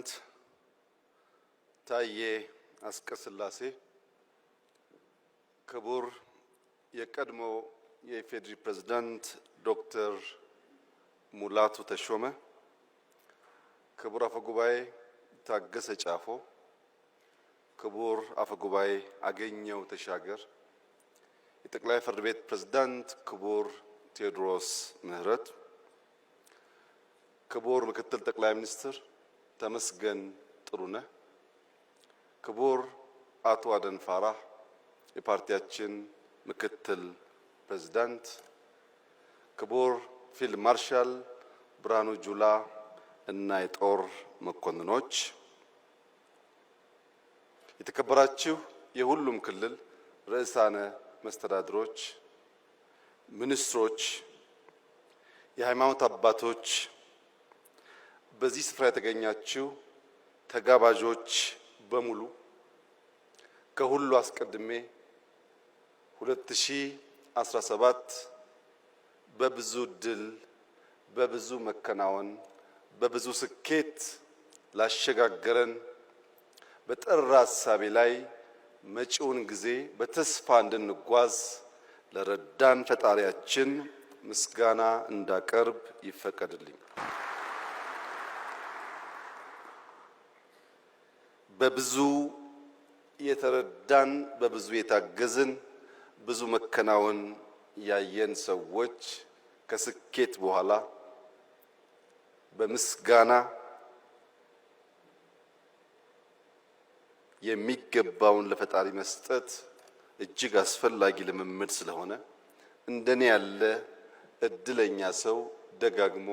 ፕሬዝዳንት ታዬ አጽቀሥላሴ፣ ክቡር የቀድሞ የኢፌዴሪ ፕሬዝዳንት ዶክተር ሙላቱ ተሾመ፣ ክቡር አፈጉባኤ ታገሰ ጫፎ፣ ክቡር አፈጉባኤ አገኘሁ ተሻገር፣ የጠቅላይ ፍርድ ቤት ፕሬዝዳንት ክቡር ቴዎድሮስ ምህረት፣ ክቡር ምክትል ጠቅላይ ሚኒስትር ተመስገን ጥሩነህ፣ ክቡር አቶ አደም ፋራህ የፓርቲያችን ምክትል ፕሬዝዳንት፣ ክቡር ፊልድ ማርሻል ብርሃኑ ጁላ እና የጦር መኮንኖች፣ የተከበራችሁ የሁሉም ክልል ርዕሳነ መስተዳድሮች፣ ሚኒስትሮች፣ የሃይማኖት አባቶች፣ በዚህ ስፍራ የተገኛችሁ ተጋባዦች በሙሉ ከሁሉ አስቀድሜ 2017 በብዙ ድል፣ በብዙ መከናወን፣ በብዙ ስኬት ላሸጋገረን በጠራ ሐሳቤ ላይ መጪውን ጊዜ በተስፋ እንድንጓዝ ለረዳን ፈጣሪያችን ምስጋና እንዳቀርብ ይፈቀድልኝ። በብዙ የተረዳን፣ በብዙ የታገዝን፣ ብዙ መከናወን ያየን ሰዎች ከስኬት በኋላ በምስጋና የሚገባውን ለፈጣሪ መስጠት እጅግ አስፈላጊ ልምምድ ስለሆነ እንደኔ ያለ እድለኛ ሰው ደጋግሞ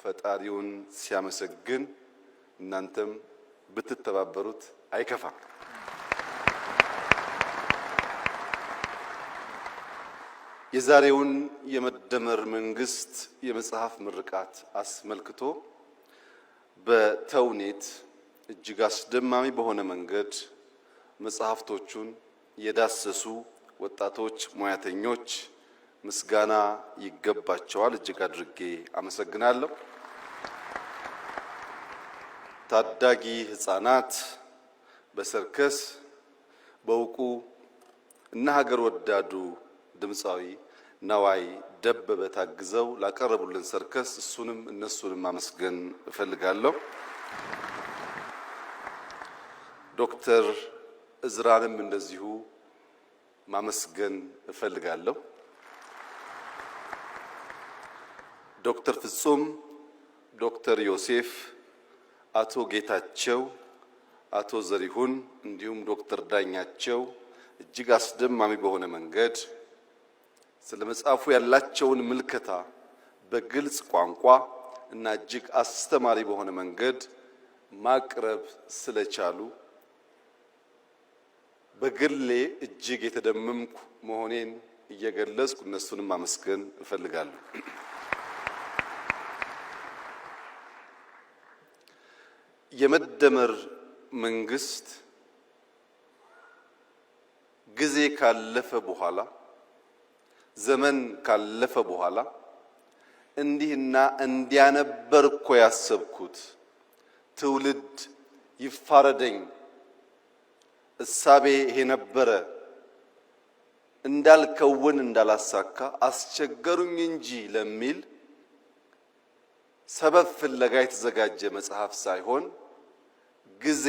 ፈጣሪውን ሲያመሰግን እናንተም ብትተባበሩት አይከፋም። የዛሬውን የመደመር መንግስት የመጽሐፍ ምርቃት አስመልክቶ በተውኔት እጅግ አስደማሚ በሆነ መንገድ መጽሐፍቶቹን የዳሰሱ ወጣቶች ሙያተኞች ምስጋና ይገባቸዋል። እጅግ አድርጌ አመሰግናለሁ። ታዳጊ ህፃናት በሰርከስ በእውቁ እና ሀገር ወዳዱ ድምፃዊ ነዋይ ደበበ ታግዘው ላቀረቡልን ሰርከስ እሱንም እነሱንም ማመስገን እፈልጋለሁ። ዶክተር እዝራንም እንደዚሁ ማመስገን እፈልጋለሁ። ዶክተር ፍጹም፣ ዶክተር ዮሴፍ፣ አቶ ጌታቸው፣ አቶ ዘሪሁን እንዲሁም ዶክተር ዳኛቸው እጅግ አስደማሚ በሆነ መንገድ ስለ መጽሐፉ ያላቸውን ምልከታ በግልጽ ቋንቋ እና እጅግ አስተማሪ በሆነ መንገድ ማቅረብ ስለቻሉ በግሌ እጅግ የተደመምኩ መሆኔን እየገለጽኩ እነሱንም ማመስገን እፈልጋለሁ። የመደመር መንግስት ጊዜ ካለፈ በኋላ ዘመን ካለፈ በኋላ እንዲህና እንዲያነበርኮ ያሰብኩት ትውልድ ይፋረደኝ እሳቤ ይሄ ነበረ እንዳልከውን እንዳላሳካ አስቸገሩኝ እንጂ ለሚል ሰበብ ፍለጋ የተዘጋጀ መጽሐፍ ሳይሆን ጊዜ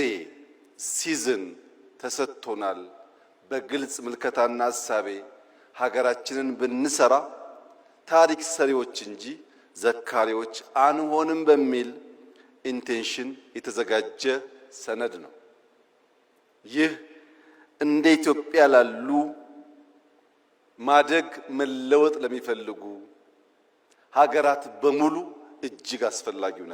ሲዝን ተሰጥቶናል። በግልጽ ምልከታና ሐሳቤ ሀገራችንን ብንሰራ ታሪክ ሰሪዎች እንጂ ዘካሪዎች አንሆንም በሚል ኢንቴንሽን የተዘጋጀ ሰነድ ነው። ይህ እንደ ኢትዮጵያ ላሉ ማደግ መለወጥ ለሚፈልጉ ሀገራት በሙሉ እጅግ አስፈላጊው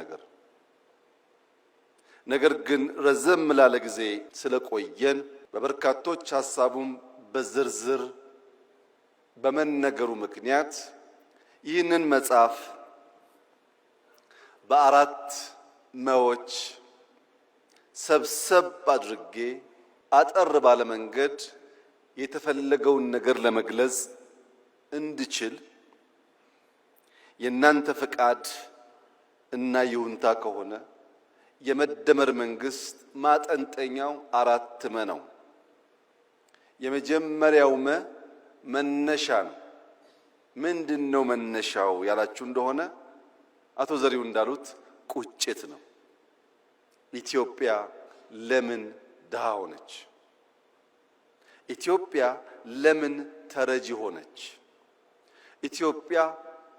ነገር ግን ረዘም ላለ ጊዜ ስለቆየን በበርካቶች ሐሳቡም በዝርዝር በመነገሩ ምክንያት ይህንን መጽሐፍ በአራት መዎች ሰብሰብ አድርጌ አጠር ባለ መንገድ የተፈለገውን ነገር ለመግለጽ እንድችል የእናንተ ፍቃድ እና ይሁንታ ከሆነ የመደመር መንግስት ማጠንጠኛው 4 መ ነው። የመጀመሪያው መነሻ ነው። ምንድነው መነሻው ያላችሁ እንደሆነ አቶ ዘሪው እንዳሉት ቁጭት ነው። ኢትዮጵያ ለምን ድሃ ሆነች? ኢትዮጵያ ለምን ተረጂ ሆነች? ኢትዮጵያ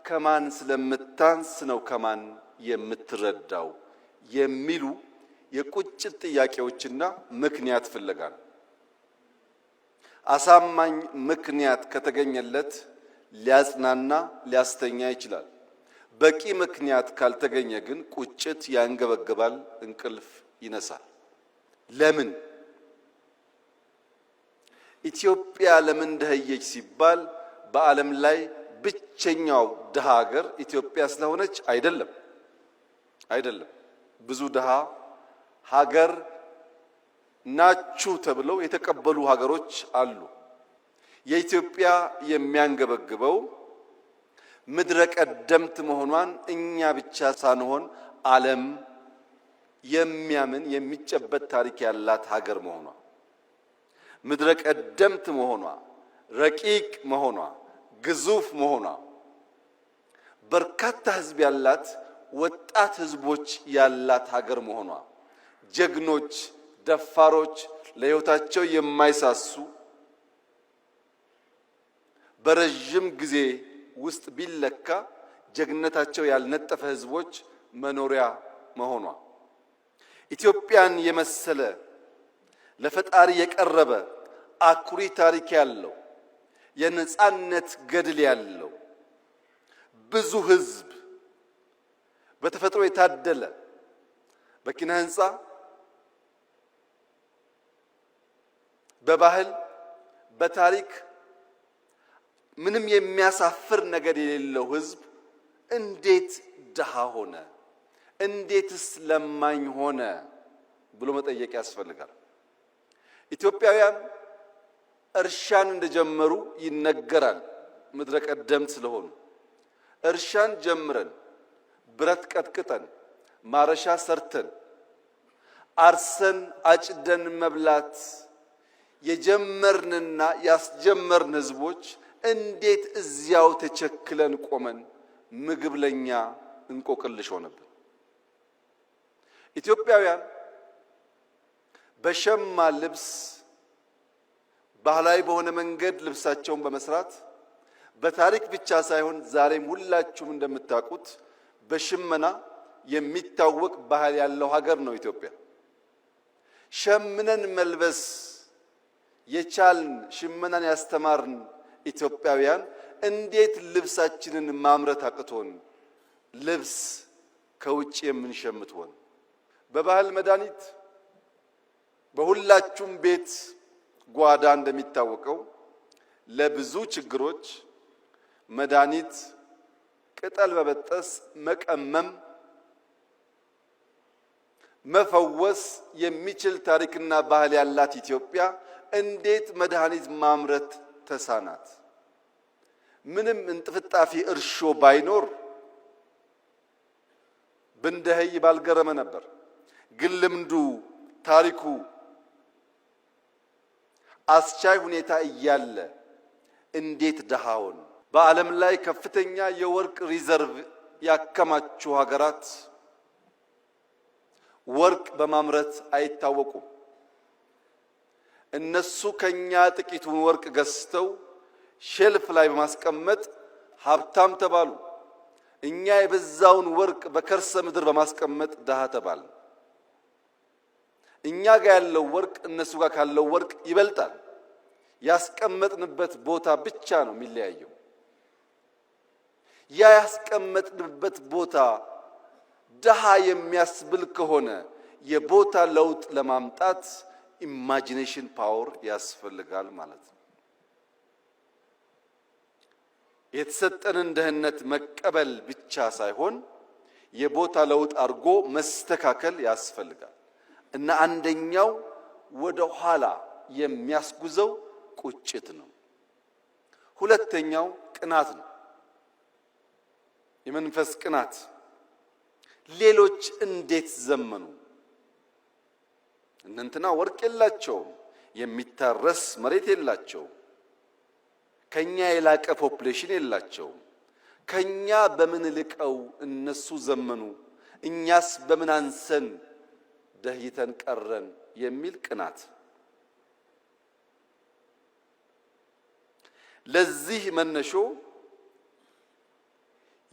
ከማን ስለምታንስ ነው ከማን የምትረዳው የሚሉ የቁጭት ጥያቄዎችና ምክንያት ፍለጋ ነው። አሳማኝ ምክንያት ከተገኘለት ሊያጽናና ሊያስተኛ ይችላል። በቂ ምክንያት ካልተገኘ ግን ቁጭት ያንገበግባል፣ እንቅልፍ ይነሳል። ለምን ኢትዮጵያ ለምን ደህየች ሲባል በዓለም ላይ ብቸኛው ድሃ ሀገር ኢትዮጵያ ስለሆነች አይደለም። ብዙ ድሃ ሀገር ናችሁ ተብለው የተቀበሉ ሀገሮች አሉ። የኢትዮጵያ የሚያንገበግበው ምድረ ቀደምት መሆኗን እኛ ብቻ ሳንሆን ዓለም የሚያምን የሚጨበት ታሪክ ያላት ሀገር መሆኗ፣ ምድረ ቀደምት መሆኗ፣ ረቂቅ መሆኗ፣ ግዙፍ መሆኗ፣ በርካታ ሕዝብ ያላት ወጣት ሕዝቦች ያላት ሀገር መሆኗ፣ ጀግኖች፣ ደፋሮች፣ ለሕይወታቸው የማይሳሱ በረጅም ጊዜ ውስጥ ቢለካ ጀግነታቸው ያልነጠፈ ሕዝቦች መኖሪያ መሆኗ፣ ኢትዮጵያን የመሰለ ለፈጣሪ የቀረበ አኩሪ ታሪክ ያለው የነጻነት ገድል ያለው ብዙ ሕዝብ በተፈጥሮ የታደለ በኪነ ህንፃ በባህል በታሪክ ምንም የሚያሳፍር ነገር የሌለው ሕዝብ እንዴት ድሃ ሆነ? እንዴትስ ለማኝ ሆነ ብሎ መጠየቅ ያስፈልጋል። ኢትዮጵያውያን እርሻን እንደጀመሩ ይነገራል። ምድረ ቀደምት ስለሆኑ እርሻን ጀምረን ብረት ቀጥቅጠን ማረሻ ሰርተን አርሰን አጭደን መብላት የጀመርንና ያስጀመርን ሕዝቦች እንዴት እዚያው ተቸክለን ቆመን ምግብ ለኛ እንቆቅልሽ ሆነብን? ኢትዮጵያውያን በሸማ ልብስ ባህላዊ በሆነ መንገድ ልብሳቸውን በመስራት በታሪክ ብቻ ሳይሆን ዛሬም ሁላችሁም እንደምታውቁት በሽመና የሚታወቅ ባህል ያለው ሀገር ነው ኢትዮጵያ። ሸምነን መልበስ የቻልን ሽመናን ያስተማርን ኢትዮጵያውያን እንዴት ልብሳችንን ማምረት አቅቶን ልብስ ከውጭ የምንሸምት ሆን? በባህል መድኃኒት በሁላችሁም ቤት ጓዳ እንደሚታወቀው ለብዙ ችግሮች መድኃኒት ቅጠል በበጠስ መቀመም መፈወስ የሚችል ታሪክና ባህል ያላት ኢትዮጵያ እንዴት መድኃኒት ማምረት ተሳናት? ምንም እንጥፍጣፊ እርሾ ባይኖር ብንደህይ ባልገረመ ነበር። ግን ልምዱ ታሪኩ አስቻይ ሁኔታ እያለ እንዴት ድሃውን? በዓለም ላይ ከፍተኛ የወርቅ ሪዘርቭ ያከማቹ ሀገራት ወርቅ በማምረት አይታወቁም። እነሱ ከኛ ጥቂቱን ወርቅ ገዝተው ሼልፍ ላይ በማስቀመጥ ሀብታም ተባሉ። እኛ የበዛውን ወርቅ በከርሰ ምድር በማስቀመጥ ድሃ ተባል። እኛ ጋር ያለው ወርቅ እነሱ ጋር ካለው ወርቅ ይበልጣል። ያስቀመጥንበት ቦታ ብቻ ነው የሚለያየው። ያ ያስቀመጥንበት ቦታ ድሃ የሚያስብል ከሆነ የቦታ ለውጥ ለማምጣት ኢማጂኔሽን ፓወር ያስፈልጋል ማለት ነው። የተሰጠንን ድህነት መቀበል ብቻ ሳይሆን የቦታ ለውጥ አድርጎ መስተካከል ያስፈልጋል እና አንደኛው ወደ ኋላ የሚያስጉዘው ቁጭት ነው። ሁለተኛው ቅናት ነው። የመንፈስ ቅናት ሌሎች እንዴት ዘመኑ? እነንትና ወርቅ የላቸውም፣ የሚታረስ መሬት የላቸውም፣ ከኛ የላቀ ፖፑሌሽን የላቸውም። ከኛ በምን ልቀው እነሱ ዘመኑ፣ እኛስ በምን አንሰን ደህይተን ቀረን የሚል ቅናት። ለዚህ መነሾ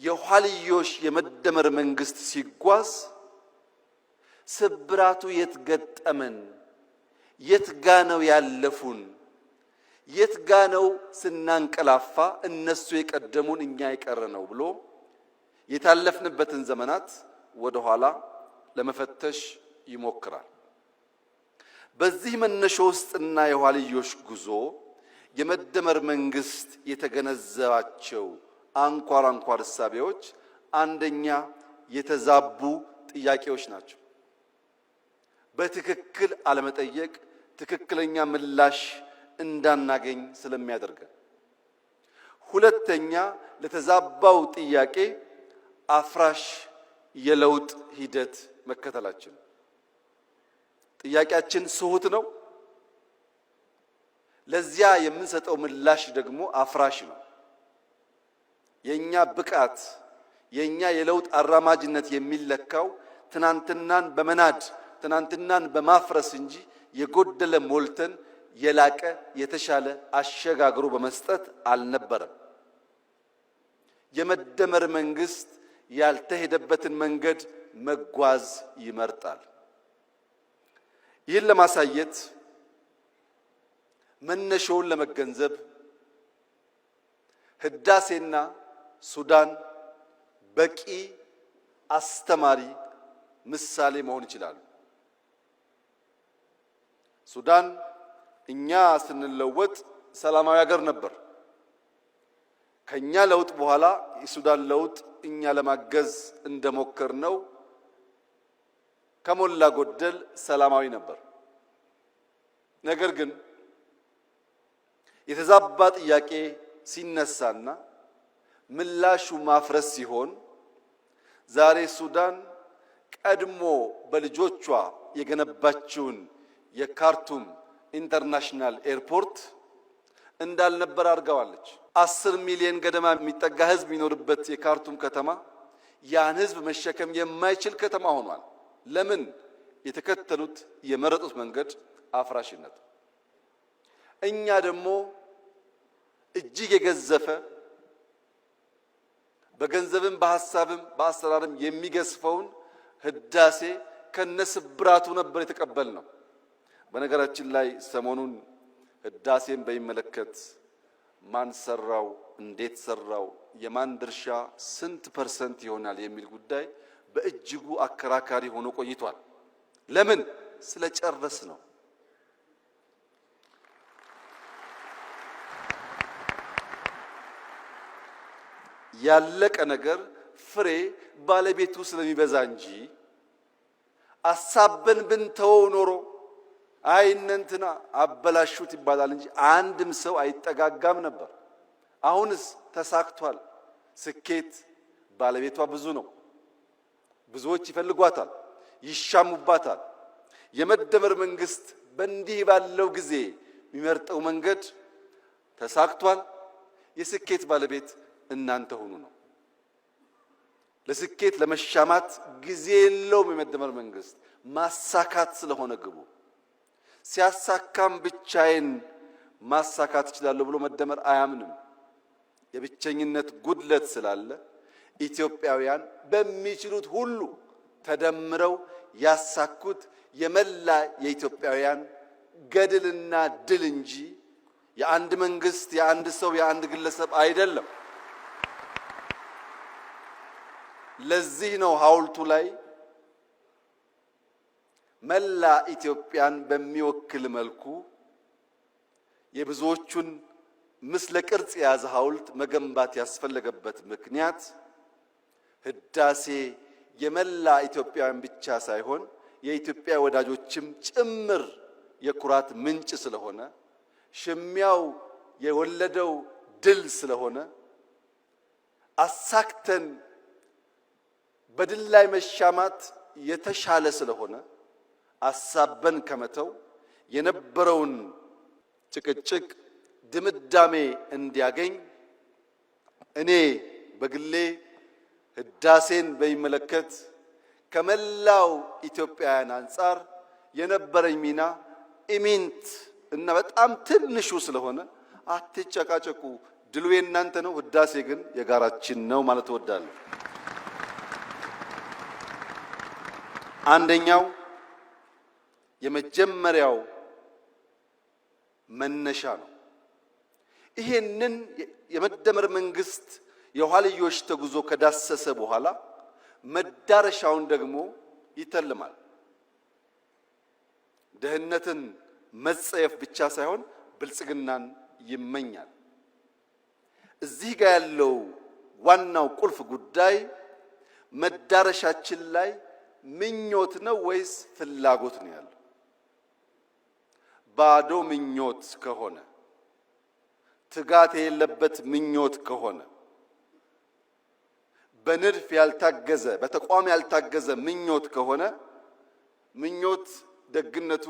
የኋልዮሽ የመደመር መንግስት ሲጓዝ ስብራቱ የት ገጠመን፣ የት ጋ ነው ያለፉን፣ የት ጋ ነው ስናንቀላፋ እነሱ የቀደሙን እኛ የቀረ ነው ብሎ የታለፍንበትን ዘመናት ወደ ኋላ ለመፈተሽ ይሞክራል። በዚህ መነሾ ውስጥና የኋልዮሽ ጉዞ የመደመር መንግስት የተገነዘባቸው አንኳር እሳቤዎች አንደኛ የተዛቡ ጥያቄዎች ናቸው። በትክክል አለመጠየቅ ትክክለኛ ምላሽ እንዳናገኝ ስለሚያደርገን። ሁለተኛ ለተዛባው ጥያቄ አፍራሽ የለውጥ ሂደት መከተላችን። ጥያቄያችን ስሁት ነው፣ ለዚያ የምንሰጠው ምላሽ ደግሞ አፍራሽ ነው። የኛ ብቃት የኛ የለውጥ አራማጅነት የሚለካው ትናንትናን በመናድ ትናንትናን በማፍረስ እንጂ የጎደለ ሞልተን የላቀ የተሻለ አሸጋግሮ በመስጠት አልነበረም። የመደመር መንግስት ያልተሄደበትን መንገድ መጓዝ ይመርጣል። ይህን ለማሳየት መነሻውን ለመገንዘብ ህዳሴና ሱዳን በቂ አስተማሪ ምሳሌ መሆን ይችላሉ። ሱዳን እኛ ስንለወጥ ሰላማዊ ሀገር ነበር። ከኛ ለውጥ በኋላ የሱዳን ለውጥ እኛ ለማገዝ እንደሞከርነው ከሞላ ጎደል ሰላማዊ ነበር። ነገር ግን የተዛባ ጥያቄ ሲነሳና ምላሹ ማፍረስ ሲሆን ዛሬ ሱዳን ቀድሞ በልጆቿ የገነባችውን የካርቱም ኢንተርናሽናል ኤርፖርት እንዳልነበር አድርገዋለች። 10 ሚሊዮን ገደማ የሚጠጋ ህዝብ የሚኖርበት የካርቱም ከተማ ያን ህዝብ መሸከም የማይችል ከተማ ሆኗል። ለምን? የተከተሉት የመረጡት መንገድ አፍራሽነት። እኛ ደግሞ እጅግ የገዘፈ በገንዘብም በሐሳብም በአሰራርም የሚገዝፈውን ህዳሴ ከነስብራቱ ነበር የተቀበልነው። በነገራችን ላይ ሰሞኑን ህዳሴን በሚመለከት ማን ሰራው፣ እንዴት ሰራው፣ የማን ድርሻ ስንት ፐርሰንት ይሆናል የሚል ጉዳይ በእጅጉ አከራካሪ ሆኖ ቆይቷል። ለምን? ስለጨረስ ነው። ያለቀ ነገር ፍሬ ባለቤቱ ስለሚበዛ እንጂ አሳበን ብንተወው ኖሮ አይነንትና አበላሹት ይባላል እንጂ አንድም ሰው አይጠጋጋም ነበር። አሁንስ ተሳክቷል። ስኬት ባለቤቷ ብዙ ነው። ብዙዎች ይፈልጓታል፣ ይሻሙባታል። የመደመር መንግስት በእንዲህ ባለው ጊዜ የሚመርጠው መንገድ ተሳክቷል። የስኬት ባለቤት እናንተ ሁኑ ነው። ለስኬት ለመሻማት ጊዜ የለውም የመደመር መንግስት። ማሳካት ስለሆነ ግቡ። ሲያሳካም ብቻዬን ማሳካት እችላለሁ ብሎ መደመር አያምንም። የብቸኝነት ጉድለት ስላለ ኢትዮጵያውያን በሚችሉት ሁሉ ተደምረው ያሳኩት የመላ የኢትዮጵያውያን ገድልና ድል እንጂ የአንድ መንግስት፣ የአንድ ሰው፣ የአንድ ግለሰብ አይደለም። ለዚህ ነው ሐውልቱ ላይ መላ ኢትዮጵያን በሚወክል መልኩ የብዙዎቹን ምስለ ቅርጽ የያዘ ሐውልት መገንባት ያስፈለገበት ምክንያት ህዳሴ የመላ ኢትዮጵያውያን ብቻ ሳይሆን የኢትዮጵያ ወዳጆችም ጭምር የኩራት ምንጭ ስለሆነ፣ ሽሚያው የወለደው ድል ስለሆነ፣ አሳክተን በድል ላይ መሻማት የተሻለ ስለሆነ አሳበን ከመተው የነበረውን ጭቅጭቅ ድምዳሜ እንዲያገኝ እኔ በግሌ ህዳሴን በሚመለከት ከመላው ኢትዮጵያውያን አንጻር የነበረኝ ሚና ኢሚንት እና በጣም ትንሹ ስለሆነ አትጨቃጨቁ፣ ድሉ የእናንተ ነው፣ ህዳሴ ግን የጋራችን ነው ማለት እወዳለሁ። አንደኛው የመጀመሪያው መነሻ ነው። ይሄንን የመደመር መንግስት የኋልዮሽ ተጉዞ ከዳሰሰ በኋላ መዳረሻውን ደግሞ ይተልማል። ድህነትን መጸየፍ ብቻ ሳይሆን ብልጽግናን ይመኛል። እዚህ ጋር ያለው ዋናው ቁልፍ ጉዳይ መዳረሻችን ላይ ምኞት ነው ወይስ ፍላጎት ነው ያለው? ባዶ ምኞት ከሆነ፣ ትጋት የሌለበት ምኞት ከሆነ፣ በንድፍ ያልታገዘ በተቋም ያልታገዘ ምኞት ከሆነ ምኞት ደግነቱ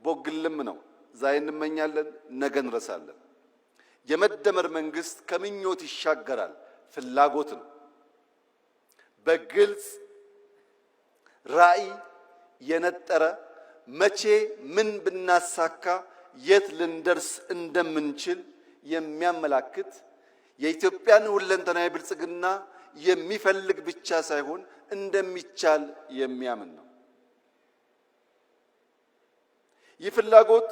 ቦግልም ነው። ዛሬ እንመኛለን፣ ነገ እንረሳለን። የመደመር መንግስት ከምኞት ይሻገራል፣ ፍላጎት ነው። በግልጽ ራዕይ የነጠረ መቼ ምን ብናሳካ የት ልንደርስ እንደምንችል የሚያመላክት የኢትዮጵያን ሁለንተናዊ ብልጽግና የሚፈልግ ብቻ ሳይሆን እንደሚቻል የሚያምን ነው። ይህ ፍላጎት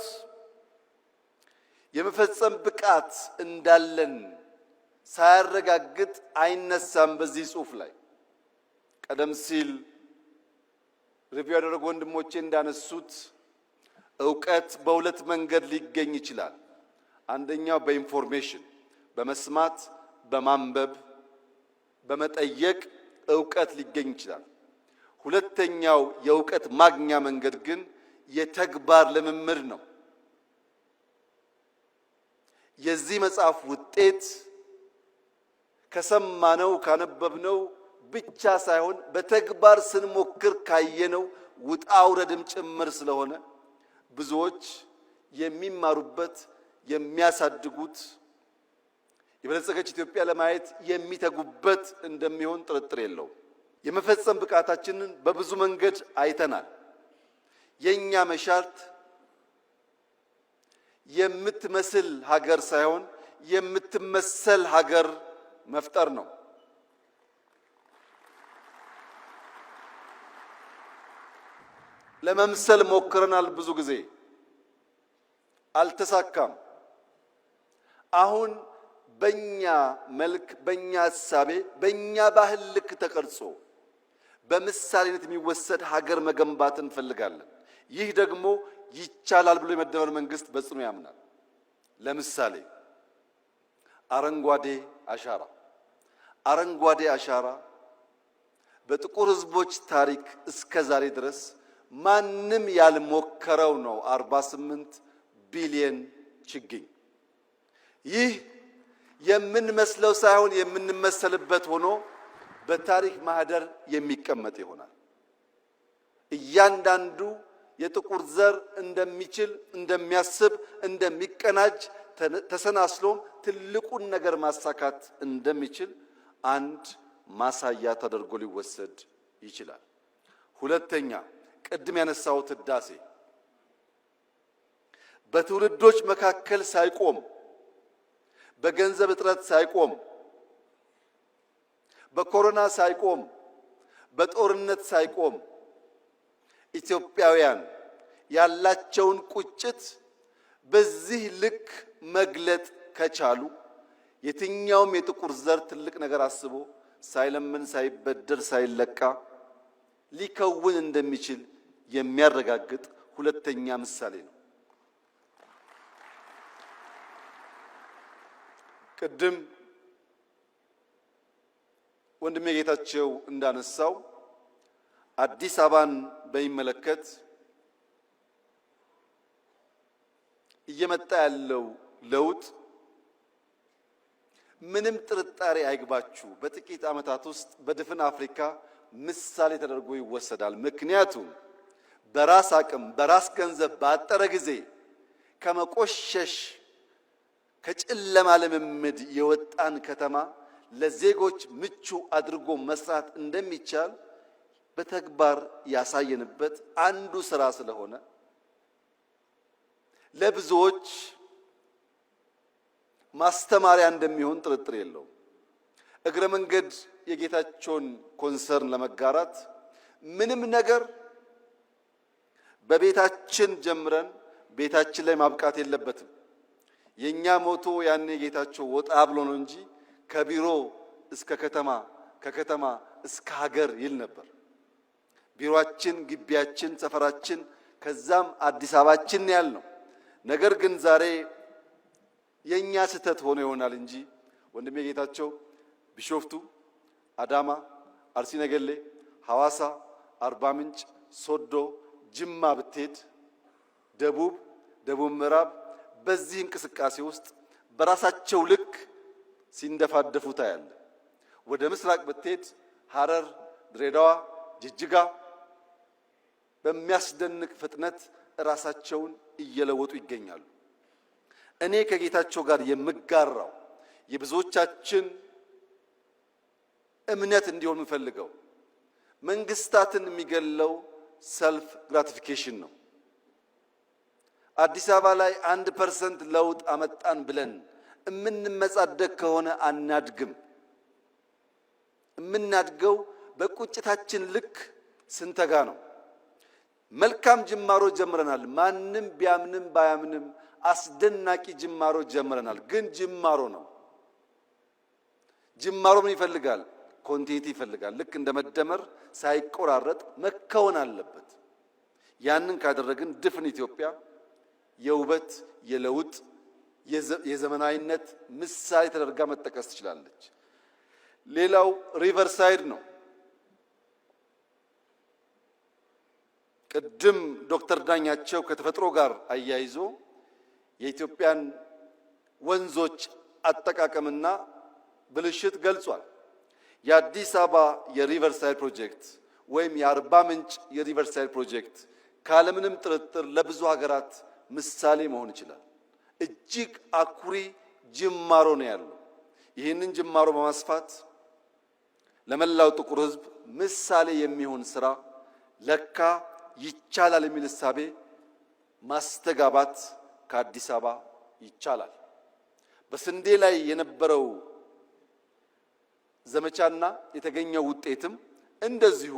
የመፈጸም ብቃት እንዳለን ሳያረጋግጥ አይነሳም። በዚህ ጽሑፍ ላይ ቀደም ሲል ሪቪው ያደረጉ ወንድሞቼ እንዳነሱት ዕውቀት በሁለት መንገድ ሊገኝ ይችላል። አንደኛው በኢንፎርሜሽን በመስማት በማንበብ በመጠየቅ ዕውቀት ሊገኝ ይችላል። ሁለተኛው የዕውቀት ማግኛ መንገድ ግን የተግባር ልምምድ ነው። የዚህ መጽሐፍ ውጤት ከሰማነው ካነበብነው ብቻ ሳይሆን በተግባር ስንሞክር ካየነው ውጣ ውረድም ጭምር ስለሆነ ብዙዎች የሚማሩበት የሚያሳድጉት የበለጸገች ኢትዮጵያ ለማየት የሚተጉበት እንደሚሆን ጥርጥር የለውም። የመፈጸም ብቃታችንን በብዙ መንገድ አይተናል። የኛ መሻት የምትመስል ሀገር ሳይሆን የምትመሰል ሀገር መፍጠር ነው። ለመምሰል ሞክረናል፣ ብዙ ጊዜ አልተሳካም። አሁን በእኛ መልክ፣ በእኛ እሳቤ፣ በእኛ ባህል ልክ ተቀርጾ በምሳሌነት የሚወሰድ ሀገር መገንባት እንፈልጋለን። ይህ ደግሞ ይቻላል ብሎ የመደመር መንግስት በጽኑ ያምናል። ለምሳሌ አረንጓዴ አሻራ በጥቁር ሕዝቦች ታሪክ እስከ ዛሬ ድረስ ማንም ያልሞከረው ነው። 48 ቢሊዮን ችግኝ። ይህ የምንመስለው ሳይሆን የምንመሰልበት ሆኖ በታሪክ ማህደር የሚቀመጥ ይሆናል። እያንዳንዱ የጥቁር ዘር እንደሚችል፣ እንደሚያስብ፣ እንደሚቀናጅ ተሰናስሎም ትልቁን ነገር ማሳካት እንደሚችል አንድ ማሳያ ተደርጎ ሊወሰድ ይችላል። ሁለተኛ፣ ቅድም ያነሳሁት ህዳሴ በትውልዶች መካከል ሳይቆም፣ በገንዘብ እጥረት ሳይቆም፣ በኮሮና ሳይቆም፣ በጦርነት ሳይቆም ኢትዮጵያውያን ያላቸውን ቁጭት በዚህ ልክ መግለጥ ከቻሉ የትኛውም የጥቁር ዘር ትልቅ ነገር አስቦ ሳይለምን፣ ሳይበደር፣ ሳይለቃ ሊከውን እንደሚችል የሚያረጋግጥ ሁለተኛ ምሳሌ ነው። ቅድም ወንድሜ ጌታቸው እንዳነሳው አዲስ አበባን በሚመለከት እየመጣ ያለው ለውጥ ምንም ጥርጣሬ አይግባችሁ በጥቂት ዓመታት ውስጥ በድፍን አፍሪካ ምሳሌ ተደርጎ ይወሰዳል። ምክንያቱም በራስ አቅም በራስ ገንዘብ ባጠረ ጊዜ ከመቆሸሽ ከጨለማ ልምምድ የወጣን ከተማ ለዜጎች ምቹ አድርጎ መስራት እንደሚቻል በተግባር ያሳየንበት አንዱ ስራ ስለሆነ ለብዙዎች ማስተማሪያ እንደሚሆን ጥርጥር የለውም። እግረ መንገድ የጌታቸውን ኮንሰርን ለመጋራት ምንም ነገር በቤታችን ጀምረን ቤታችን ላይ ማብቃት የለበትም። የኛ ሞቶ ያኔ ጌታቸው ወጣ ብሎ ነው እንጂ ከቢሮ እስከ ከተማ ከከተማ እስከ ሀገር ይል ነበር። ቢሮአችን፣ ግቢያችን፣ ሰፈራችን ከዛም አዲስ አበባችን ያልነው ነገር ግን ዛሬ የኛ ስህተት ሆኖ ይሆናል እንጂ ወንድሜ ጌታቸው ቢሾፍቱ፣ አዳማ፣ አርሲ ነገሌ፣ ሐዋሳ፣ አርባ ምንጭ፣ ሶዶ፣ ጅማ ብትሄድ ደቡብ ምዕራብ በዚህ እንቅስቃሴ ውስጥ በራሳቸው ልክ ሲንደፋደፉ ታያለ። ወደ ምስራቅ ብትሄድ ሐረር፣ ድሬዳዋ፣ ጅጅጋ በሚያስደንቅ ፍጥነት ራሳቸውን እየለወጡ ይገኛሉ። እኔ ከጌታቸው ጋር የምጋራው የብዙዎቻችን እምነት እንዲሆን የምፈልገው መንግስታትን የሚገለው ሰልፍ ግራቲፊኬሽን ነው። አዲስ አበባ ላይ 1% ለውጥ አመጣን ብለን እምንመጻደቅ ከሆነ አናድግም። እምናድገው በቁጭታችን ልክ ስንተጋ ነው። መልካም ጅማሮ ጀምረናል። ማንም ቢያምንም ባያምንም አስደናቂ ጅማሮ ጀምረናል። ግን ጅማሮ ነው። ጅማሮ ምን ይፈልጋል? ኮንቲኒቲ ይፈልጋል። ልክ እንደ መደመር ሳይቆራረጥ መከወን አለበት። ያንን ካደረግን ድፍን ኢትዮጵያ የውበት፣ የለውጥ፣ የዘመናዊነት ምሳሌ ተደርጋ መጠቀስ ትችላለች። ሌላው ሪቨርሳይድ ነው። ቅድም ዶክተር ዳኛቸው ከተፈጥሮ ጋር አያይዞ የኢትዮጵያን ወንዞች አጠቃቀምና ብልሽት ገልጿል። የአዲስ አበባ የሪቨርሳይድ ፕሮጀክት ወይም የአርባ ምንጭ የሪቨርሳይድ ፕሮጀክት ካለምንም ጥርጥር ለብዙ ሀገራት ምሳሌ መሆን ይችላል። እጅግ አኩሪ ጅማሮ ነው ያለው። ይህንን ጅማሮ በማስፋት ለመላው ጥቁር ሕዝብ ምሳሌ የሚሆን ስራ ለካ ይቻላል የሚል እሳቤ ማስተጋባት ከአዲስ አበባ ይቻላል። በስንዴ ላይ የነበረው ዘመቻና የተገኘው ውጤትም እንደዚሁ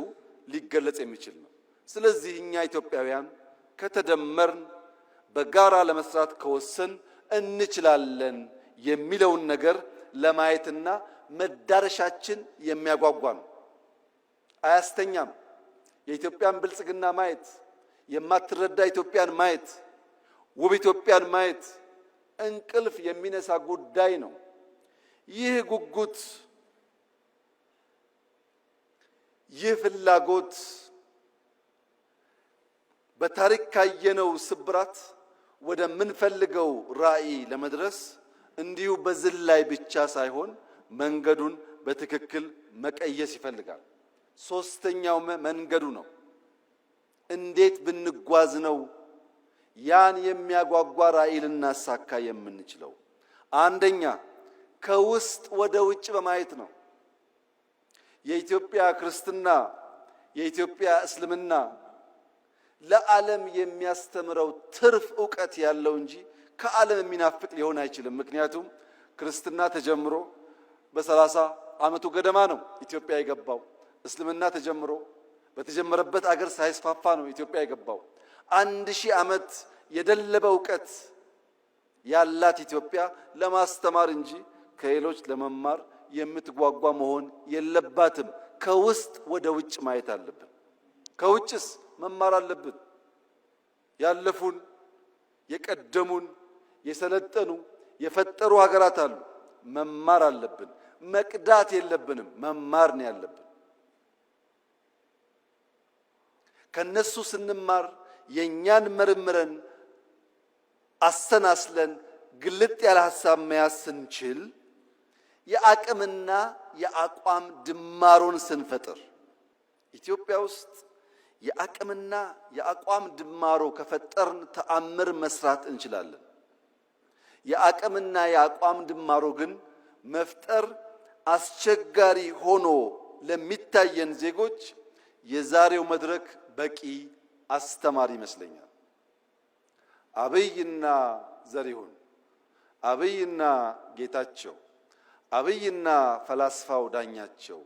ሊገለጽ የሚችል ነው። ስለዚህ እኛ ኢትዮጵያውያን ከተደመርን በጋራ ለመስራት ከወሰን እንችላለን የሚለውን ነገር ለማየትና መዳረሻችን የሚያጓጓ ነው። አያስተኛም። የኢትዮጵያን ብልጽግና ማየት፣ የማትረዳ ኢትዮጵያን ማየት፣ ውብ ኢትዮጵያን ማየት እንቅልፍ የሚነሳ ጉዳይ ነው። ይህ ጉጉት፣ ይህ ፍላጎት በታሪክ ካየነው ስብራት ወደምንፈልገው ራዕይ ለመድረስ እንዲሁ በዝላይ ብቻ ሳይሆን መንገዱን በትክክል መቀየስ ይፈልጋል። ሶስተኛው መንገዱ ነው። እንዴት ብንጓዝ ነው ያን የሚያጓጓ ራዕይ ልናሳካ የምንችለው? አንደኛ ከውስጥ ወደ ውጭ በማየት ነው። የኢትዮጵያ ክርስትና፣ የኢትዮጵያ እስልምና ለዓለም የሚያስተምረው ትርፍ ዕውቀት ያለው እንጂ ከዓለም የሚናፍቅ ሊሆን አይችልም። ምክንያቱም ክርስትና ተጀምሮ በ30 ዓመቱ ገደማ ነው ኢትዮጵያ የገባው። እስልምና ተጀምሮ በተጀመረበት አገር ሳይስፋፋ ነው ኢትዮጵያ የገባው። 1000 ዓመት የደለበ ዕውቀት ያላት ኢትዮጵያ ለማስተማር እንጂ ከሌሎች ለመማር የምትጓጓ መሆን የለባትም። ከውስጥ ወደ ውጭ ማየት አለብን። ከውጭስ መማር አለብን። ያለፉን፣ የቀደሙን፣ የሰለጠኑ፣ የፈጠሩ ሀገራት አሉ። መማር አለብን። መቅዳት የለብንም። መማር ነው ያለብን። ከነሱ ስንማር የኛን መርምረን አሰናስለን ግልጥ ያለ ሐሳብ መያዝ ስንችል የአቅምና የአቋም ድማሮን ስንፈጥር ኢትዮጵያ ውስጥ የአቅምና የአቋም ድማሮ ከፈጠርን ተአምር መስራት እንችላለን። የአቅምና የአቋም ድማሮ ግን መፍጠር አስቸጋሪ ሆኖ ለሚታየን ዜጎች የዛሬው መድረክ በቂ አስተማሪ ይመስለኛል። አብይና ዘሪሁን፣ አብይና ጌታቸው፣ አብይና ፈላስፋው ዳኛቸው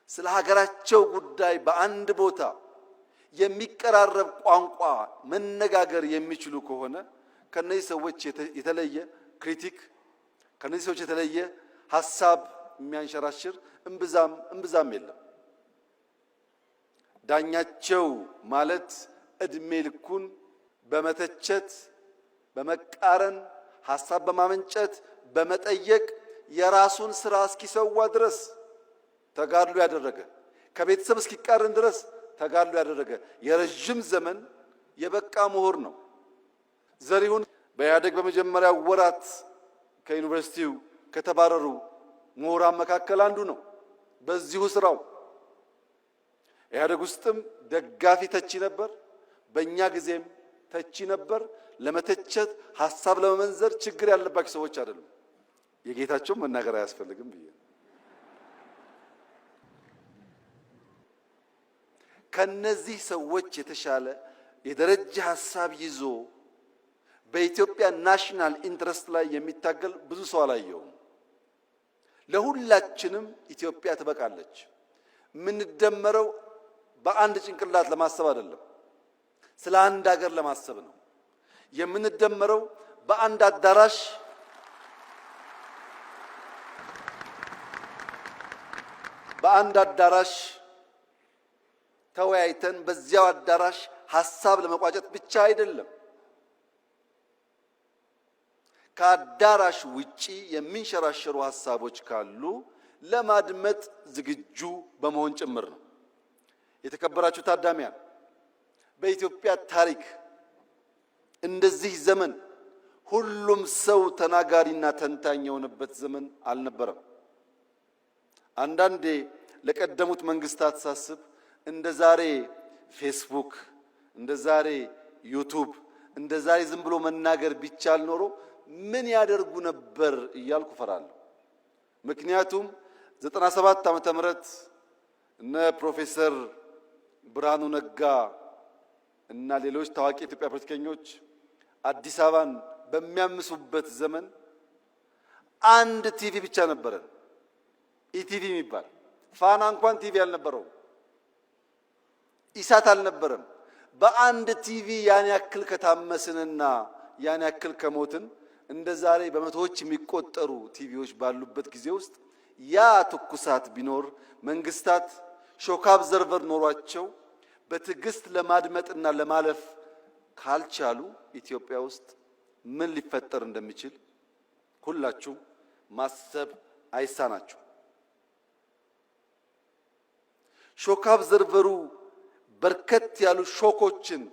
ስለ ሀገራቸው ጉዳይ በአንድ ቦታ የሚቀራረብ ቋንቋ መነጋገር የሚችሉ ከሆነ ከነዚህ ሰዎች የተለየ ክሪቲክ፣ ከነዚህ ሰዎች የተለየ ሐሳብ የሚያንሸራሽር እምብዛም የለም። ዳኛቸው ማለት እድሜ ልኩን በመተቸት በመቃረን ሐሳብ በማመንጨት በመጠየቅ የራሱን ስራ እስኪሰዋ ድረስ ተጋድሎ ያደረገ፣ ከቤተሰብ እስኪቃረን ድረስ ተጋድሎ ያደረገ የረጅም ዘመን የበቃ ምሁር ነው። ዘሪሁን በኢህአዴግ በመጀመሪያ ወራት ከዩኒቨርሲቲው ከተባረሩ ምሁራን መካከል አንዱ ነው። በዚሁ ስራው ኢህአዴግ ውስጥም ደጋፊ ተቺ ነበር፣ በእኛ ጊዜም ተቺ ነበር። ለመተቸት ሐሳብ ለመመንዘር ችግር ያለባቸው ሰዎች አይደሉም። የጌታቸው መናገር አያስፈልግም ብዬ ከነዚህ ሰዎች የተሻለ የደረጃ ሐሳብ ይዞ በኢትዮጵያ ናሽናል ኢንትረስት ላይ የሚታገል ብዙ ሰው አላየውም። ለሁላችንም ኢትዮጵያ ትበቃለች። የምንደመረው በአንድ ጭንቅላት ለማሰብ አይደለም፣ ስለ አንድ ሀገር ለማሰብ ነው። የምንደመረው በአንድ አዳራሽ ተወያይተን በዚያው አዳራሽ ሐሳብ ለመቋጨት ብቻ አይደለም። ከአዳራሽ ውጪ የሚንሸራሸሩ ሐሳቦች ካሉ ለማድመጥ ዝግጁ በመሆን ጭምር ነው። የተከበራችሁ ታዳሚያን፣ በኢትዮጵያ ታሪክ እንደዚህ ዘመን ሁሉም ሰው ተናጋሪና ተንታኝ የሆነበት ዘመን አልነበረም። አንዳንዴ ለቀደሙት መንግስታት ሳስብ እንደ ዛሬ ፌስቡክ፣ እንደ ዛሬ ዩቱብ፣ እንደ ዛሬ ዝም ብሎ መናገር ቢቻል ኖሮ ምን ያደርጉ ነበር እያልኩ ፈራለሁ። ምክንያቱም 97 ዓመተ ምህረት እነ ፕሮፌሰር ብርሃኑ ነጋ እና ሌሎች ታዋቂ የኢትዮጵያ ፖለቲከኞች አዲስ አበባን በሚያምሱበት ዘመን አንድ ቲቪ ብቻ ነበረን፣ ኢቲቪ የሚባል። ፋና እንኳን ቲቪ አልነበረውም፣ ኢሳት አልነበረም። በአንድ ቲቪ ያን ያክል ከታመስንና ያን ያክል ከሞትን እንደ ዛሬ በመቶዎች የሚቆጠሩ ቲቪዎች ባሉበት ጊዜ ውስጥ ያ ትኩሳት ቢኖር መንግስታት ሾክ አብዘርቨር ኖሯቸው በትዕግስት ለማድመጥና ለማለፍ ካልቻሉ ኢትዮጵያ ውስጥ ምን ሊፈጠር እንደሚችል ሁላችሁም ማሰብ አይሳናችሁ። ሾክ አብዘርቨሩ በርከት ያሉ ሾኮችን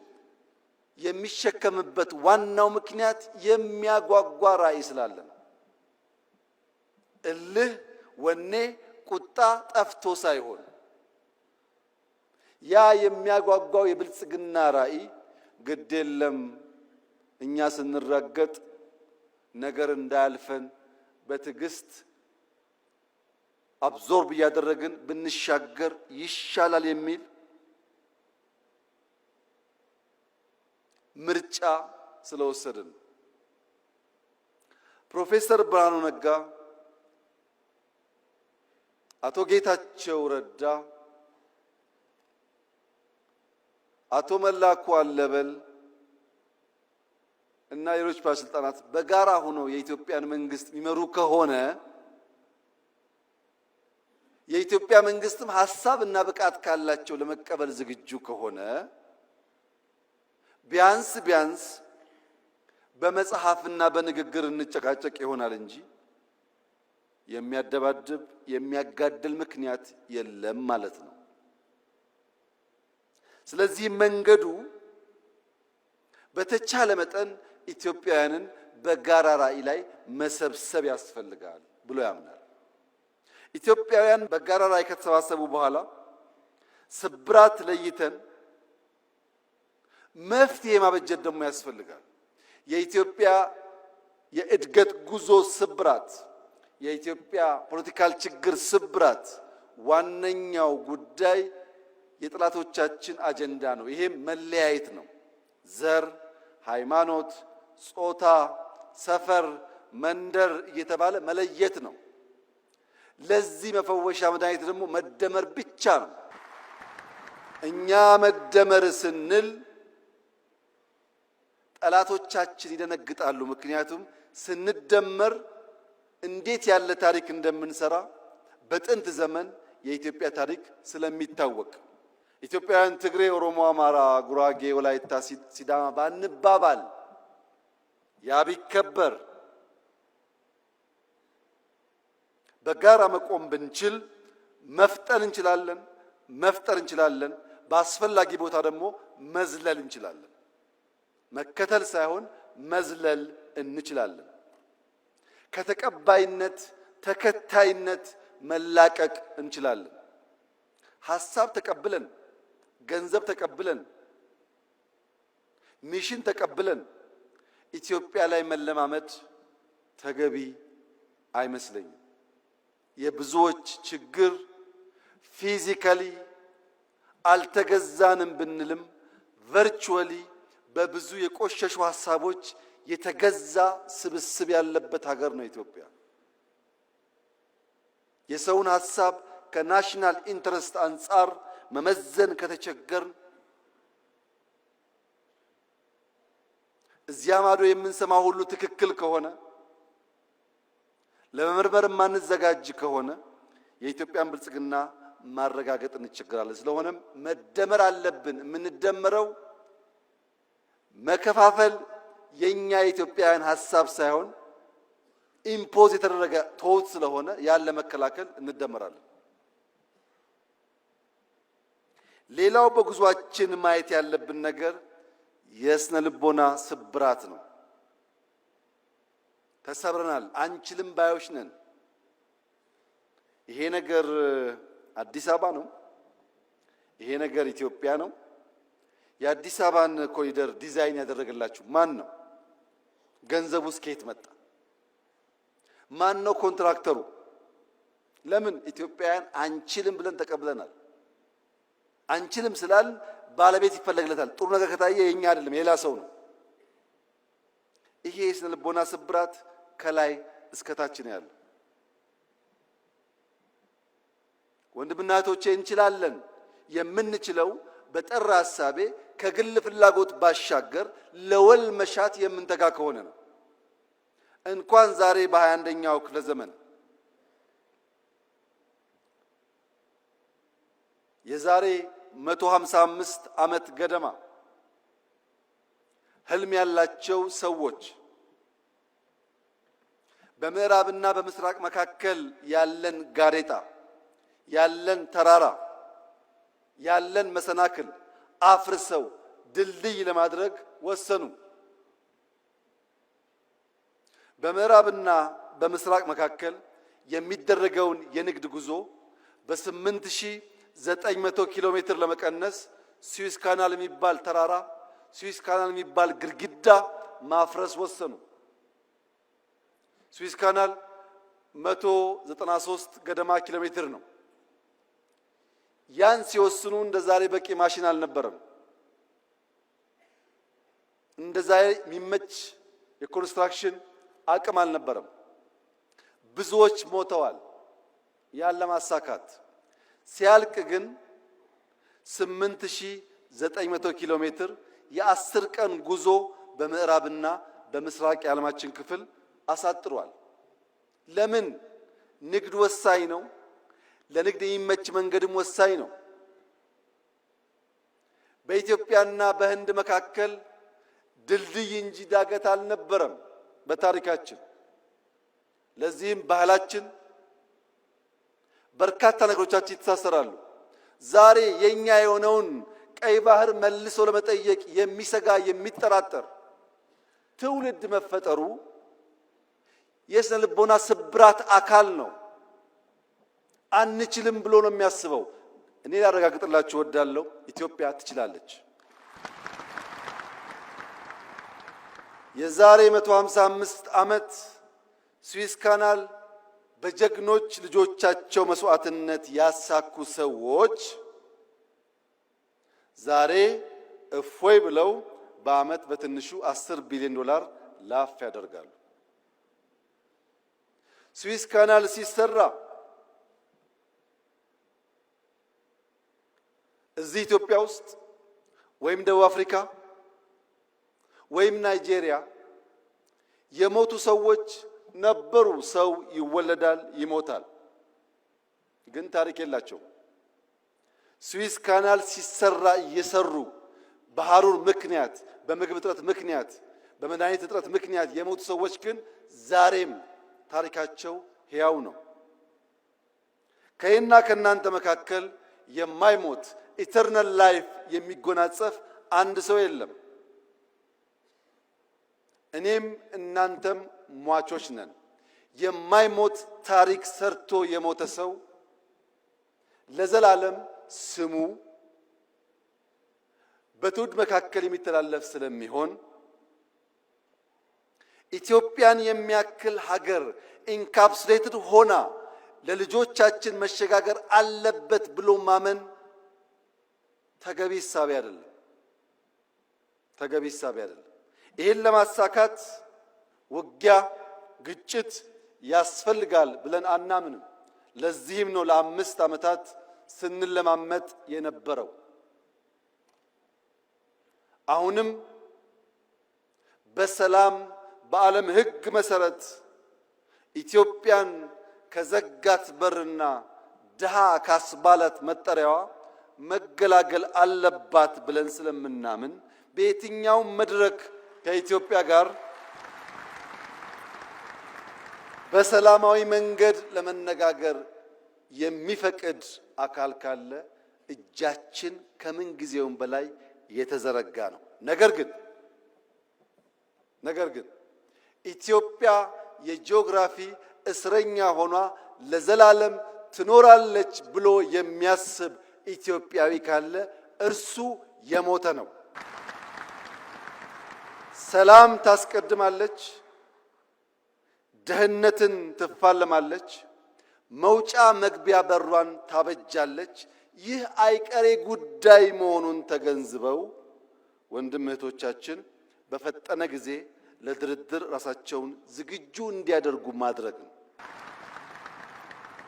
የሚሸከምበት ዋናው ምክንያት የሚያጓጓ ራዕይ ስላለ ነው። እልህ፣ ወኔ፣ ቁጣ ጠፍቶ ሳይሆን ያ የሚያጓጓው የብልጽግና ራዕይ ግድ የለም እኛ ስንረገጥ ነገር እንዳያልፈን በትዕግስት አብዞርብ እያደረግን ብንሻገር ይሻላል የሚል ምርጫ ስለወሰድን ፕሮፌሰር ብርሃኑ ነጋ፣ አቶ ጌታቸው ረዳ፣ አቶ መላኩ አለበል እና ሌሎች ባለስልጣናት በጋራ ሆነው የኢትዮጵያን መንግስት የሚመሩ ከሆነ የኢትዮጵያ መንግስትም ሐሳብ እና ብቃት ካላቸው ለመቀበል ዝግጁ ከሆነ ቢያንስ በመጽሐፍና በንግግር እንጨቃጨቅ ይሆናል እንጂ የሚያደባድብ የሚያጋድል ምክንያት የለም ማለት ነው። ስለዚህ መንገዱ በተቻለ መጠን ኢትዮጵያውያንን በጋራ ራዕይ ላይ መሰብሰብ ያስፈልጋል ብሎ ያምናል። ኢትዮጵያውያን በጋራ ራዕይ ከተሰባሰቡ በኋላ ስብራት ለይተን መፍትሄ ማበጀት ደግሞ ያስፈልጋል። የኢትዮጵያ የእድገት ጉዞ ስብራት፣ የኢትዮጵያ ፖለቲካል ችግር ስብራት ዋነኛው ጉዳይ የጥላቶቻችን አጀንዳ ነው። ይሄም መለያየት ነው። ዘር፣ ሃይማኖት፣ ጾታ፣ ሰፈር፣ መንደር እየተባለ መለየት ነው። ለዚህ መፈወሻ መድኃኒት ደግሞ መደመር ብቻ ነው። እኛ መደመር ስንል ጠላቶቻችን ይደነግጣሉ። ምክንያቱም ስንደመር እንዴት ያለ ታሪክ እንደምንሰራ በጥንት ዘመን የኢትዮጵያ ታሪክ ስለሚታወቅ ኢትዮጵያውያን ትግሬ፣ ኦሮሞ፣ አማራ፣ ጉራጌ፣ ወላይታ፣ ሲዳማ ባንባባል ያ ቢከበር በጋራ መቆም ብንችል መፍጠን እንችላለን፣ መፍጠር እንችላለን። በአስፈላጊ ቦታ ደግሞ መዝለል እንችላለን። መከተል ሳይሆን መዝለል እንችላለን። ከተቀባይነት ተከታይነት መላቀቅ እንችላለን። ሐሳብ ተቀብለን፣ ገንዘብ ተቀብለን፣ ሚሽን ተቀብለን ኢትዮጵያ ላይ መለማመድ ተገቢ አይመስለኝም። የብዙዎች ችግር ፊዚካሊ አልተገዛንም ብንልም ቨርቹዋሊ በብዙ የቆሸሹ ሐሳቦች የተገዛ ስብስብ ያለበት ሀገር ነው ኢትዮጵያ። የሰውን ሐሳብ ከናሽናል ኢንተረስት አንጻር መመዘን ከተቸገርን እዚያ ማዶ የምንሰማው ሁሉ ትክክል ከሆነ ለመመርመር ማንዘጋጅ ከሆነ የኢትዮጵያን ብልጽግና ማረጋገጥ እንቸገራለን። ስለሆነም መደመር አለብን። የምንደመረው መከፋፈል የኛ የኢትዮጵያውያን ሐሳብ ሳይሆን ኢምፖዝ የተደረገ ቶት ስለሆነ ያለ መከላከል እንደመራለን። ሌላው በጉዟችን ማየት ያለብን ነገር የስነ ልቦና ስብራት ነው። ተሰብረናል፣ አንችልም ባዮች ነን። ይሄ ነገር አዲስ አበባ ነው፣ ይሄ ነገር ኢትዮጵያ ነው። የአዲስ አበባን ኮሪደር ዲዛይን ያደረገላችሁ ማን ነው? ገንዘቡስ ከየት መጣ? ማን ነው ኮንትራክተሩ? ለምን ኢትዮጵያውያን አንችልም ብለን ተቀብለናል። አንችልም ስላል ባለቤት ይፈለግለታል። ጥሩ ነገር ከታየ የኛ አይደለም የሌላ ሰው ነው። ይሄ የስነ ልቦና ስብራት ከላይ እስከታች ነው ያለው። ወንድምና እህቶቼ እንችላለን። የምንችለው በጠራ ሐሳቤ ከግል ፍላጎት ባሻገር ለወል መሻት የምንተጋ ከሆነ ነው። እንኳን ዛሬ በ21ኛው ክፍለ ዘመን የዛሬ 155 ዓመት ገደማ ህልም ያላቸው ሰዎች በምዕራብና በምስራቅ መካከል ያለን ጋሬጣ፣ ያለን ተራራ፣ ያለን መሰናክል አፍርሰው ድልድይ ለማድረግ ወሰኑ። በምዕራብና በምስራቅ መካከል የሚደረገውን የንግድ ጉዞ በ8900 ኪሎ ሜትር ለመቀነስ ስዊስ ካናል የሚባል ተራራ፣ ስዊስ ካናል የሚባል ግድግዳ ማፍረስ ወሰኑ። ስዊስ ካናል 193 ገደማ ኪሎ ሜትር ነው። ያን ሲወስኑ እንደዛሬ በቂ ማሽን አልነበረም። እንደዛሬ የሚመች የኮንስትራክሽን አቅም አልነበረም። ብዙዎች ሞተዋል ያን ለማሳካት። ሲያልቅ ግን 8900 ኪሎ ሜትር የ10 ቀን ጉዞ በምዕራብና በምስራቅ የዓለማችን ክፍል አሳጥሯል። ለምን? ንግድ ወሳኝ ነው። ለንግድ የሚመች መንገድም ወሳኝ ነው። በኢትዮጵያና በህንድ መካከል ድልድይ እንጂ ዳገት አልነበረም በታሪካችን። ለዚህም ባህላችን በርካታ ነገሮቻችን ይተሳሰራሉ። ዛሬ የኛ የሆነውን ቀይ ባህር መልሶ ለመጠየቅ የሚሰጋ የሚጠራጠር ትውልድ መፈጠሩ የስነ ልቦና ስብራት አካል ነው። አንችልም ብሎ ነው የሚያስበው። እኔ ላረጋግጥላችሁ እወዳለሁ፣ ኢትዮጵያ ትችላለች። የዛሬ 155 ዓመት ስዊስ ካናል በጀግኖች ልጆቻቸው መስዋዕትነት ያሳኩ ሰዎች ዛሬ እፎይ ብለው በዓመት በትንሹ 10 ቢሊዮን ዶላር ላፍ ያደርጋሉ። ስዊስ ካናል ሲሰራ እዚህ ኢትዮጵያ ውስጥ ወይም ደቡብ አፍሪካ ወይም ናይጄሪያ የሞቱ ሰዎች ነበሩ። ሰው ይወለዳል፣ ይሞታል፣ ግን ታሪክ የላቸው። ስዊስ ካናል ሲሰራ እየሰሩ በሐሩር ምክንያት፣ በምግብ እጥረት ምክንያት፣ በመድኃኒት እጥረት ምክንያት የሞቱ ሰዎች ግን ዛሬም ታሪካቸው ሕያው ነው። ከእኔና ከእናንተ መካከል የማይሞት ኢተርናል ላይፍ የሚጎናጸፍ አንድ ሰው የለም። እኔም እናንተም ሟቾች ነን። የማይሞት ታሪክ ሰርቶ የሞተ ሰው ለዘላለም ስሙ በትውልድ መካከል የሚተላለፍ ስለሚሆን ኢትዮጵያን የሚያክል ሀገር ኢንካፕሱሌትድ ሆና ለልጆቻችን መሸጋገር አለበት ብሎ ማመን ተገቢ ሐሳብ አይደለም። ተገቢ ሐሳብ አይደለም። ይሄን ለማሳካት ውጊያ፣ ግጭት ያስፈልጋል ብለን አናምንም። ለዚህም ነው ለ5 ዓመታት ስንለማመጥ የነበረው። አሁንም በሰላም በዓለም ሕግ መሰረት ኢትዮጵያን ከዘጋት በርና ድሃ ካስባላት መጠሪያዋ መገላገል አለባት ብለን ስለምናምን በየትኛውም መድረክ ከኢትዮጵያ ጋር በሰላማዊ መንገድ ለመነጋገር የሚፈቅድ አካል ካለ እጃችን ከምን ጊዜውም በላይ የተዘረጋ ነው። ነገር ግን ኢትዮጵያ የጂኦግራፊ እስረኛ ሆኗ ለዘላለም ትኖራለች ብሎ የሚያስብ ኢትዮጵያዊ ካለ እርሱ የሞተ ነው። ሰላም ታስቀድማለች፣ ደህንነትን ትፋለማለች፣ መውጫ መግቢያ በሯን ታበጃለች። ይህ አይቀሬ ጉዳይ መሆኑን ተገንዝበው ወንድም እህቶቻችን በፈጠነ ጊዜ ለድርድር ራሳቸውን ዝግጁ እንዲያደርጉ ማድረግ ነው።